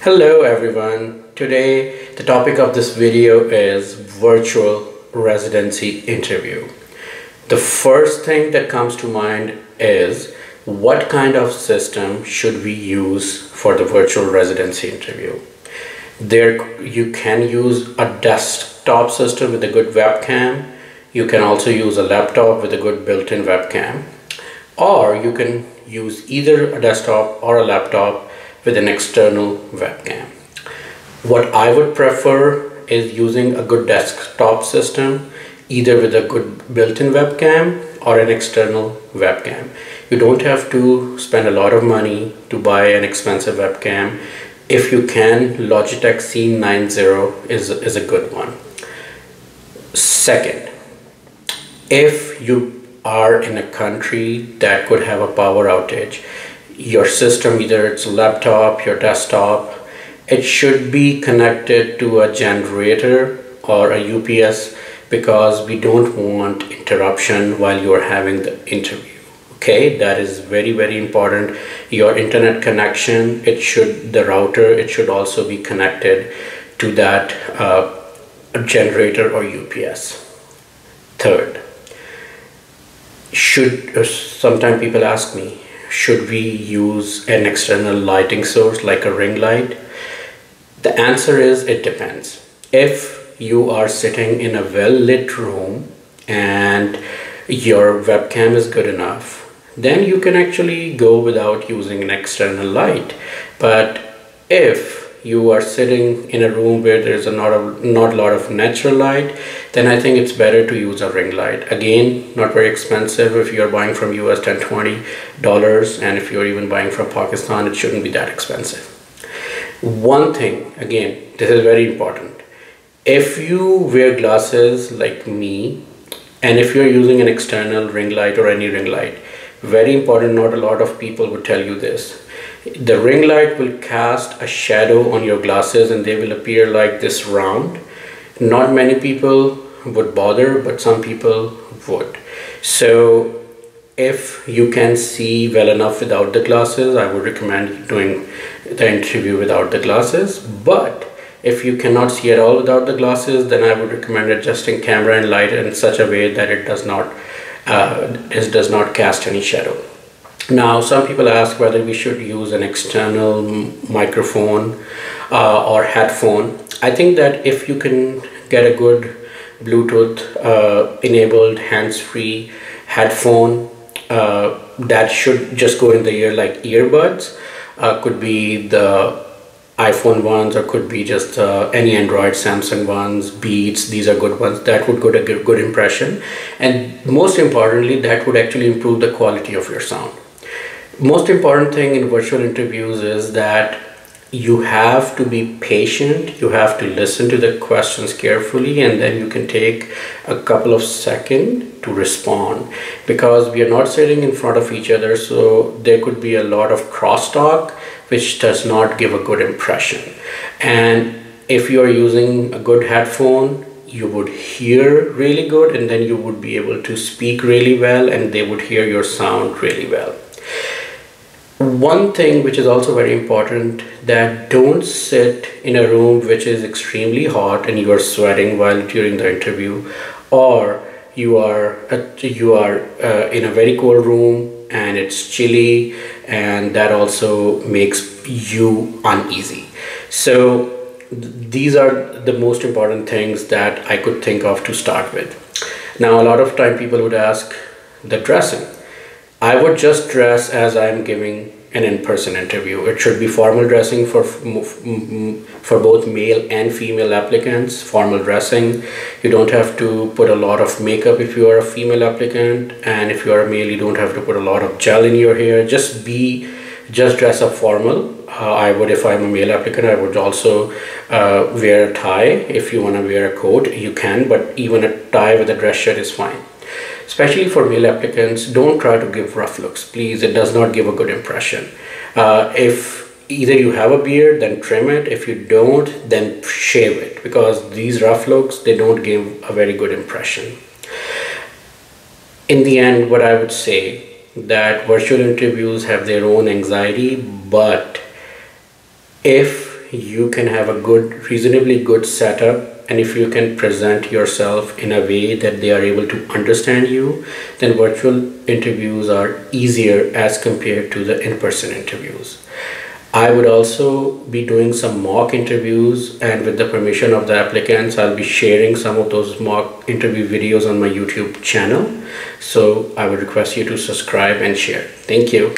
Hello everyone. Today the topic of this video is virtual residency interview. The first thing that comes to mind is what kind of system should we use for the virtual residency interview. You can use a desktop system with a good webcam. You can also use a laptop with a good built-in webcam, or you can use either a desktop or a laptop with an external webcam. What I would prefer is using a good desktop system, either with a good built-in webcam or an external webcam. You don't have to spend a lot of money to buy an expensive webcam. If you can, Logitech C90 is a good one. Second, if you are in a country that could have a power outage, your system, either it's a laptop, your desktop, it should be connected to a generator or a UPS, because we don't want interruption while you are having the interview. Okay, that is very, very important. Your internet connection, the router, it should also be connected to that generator or UPS. Third, sometimes people ask me, should we use an external lighting source like a ring light? The answer is it depends. If you are sitting in a well-lit room and your webcam is good enough, then you can actually go without using an external light. But if you are sitting in a room where there's not a lot of natural light, then I think it's better to use a ring light. Again, not very expensive. If you're buying from US, $10-20, and if you're even buying from Pakistan, it shouldn't be that expensive. One thing, again, this is very important. If you wear glasses like me, and if you're using an external ring light or any ring light, very important, not a lot of people would tell you this. The ring light will cast a shadow on your glasses and they will appear like this round. Not many people would bother, but some people would. So if you can see well enough without the glasses, I would recommend doing the interview without the glasses. But if you cannot see at all without the glasses, then I would recommend adjusting camera and light in such a way that it does not cast any shadow. Now, some people ask whether we should use an external microphone or headphone. I think that if you can get a good Bluetooth enabled hands-free headphone that should just go in the ear like earbuds, could be the iPhone ones, or could be just any Android, Samsung ones, Beats. These are good ones. That would get a good impression, and most importantly, that would actually improve the quality of your sound. Most important thing in virtual interviews is that you have to be patient. You have to listen to the questions carefully, and then you can take a couple of seconds to respond, because we are not sitting in front of each other, so there could be a lot of crosstalk which does not give a good impression. And if you are using a good headphone, you would hear really good, and then you would be able to speak really well, and they would hear your sound really well. One thing which is also very important, that don't sit in a room which is extremely hot and you are sweating while during the interview, or you are in a very cold room and it's chilly, and that also makes you uneasy. So these are the most important things that I could think of to start with. Now, a lot of time people would ask the dressing. I would just dress as I'm giving an in-person interview. It should be formal dressing for both male and female applicants. Formal dressing. You don't have to put a lot of makeup if you are a female applicant, and if you are a male, you don't have to put a lot of gel in your hair. Just dress up formal. If I'm a male applicant, I would also wear a tie. If you want to wear a coat, you can, but even a tie with a dress shirt is fine. Especially for male applicants, don't try to give rough looks, please. It does not give a good impression. If either you have a beard, then trim it. If you don't, then shave it, because these rough looks, they don't give a very good impression. In the end, what I would say, that virtual interviews have their own anxiety, but if you can have a reasonably good setup, and if you can present yourself in a way that they are able to understand you, then virtual interviews are easier as compared to the in-person interviews. I would also be doing some mock interviews, and with the permission of the applicants, I'll be sharing some of those mock interview videos on my YouTube channel. So I would request you to subscribe and share. Thank you.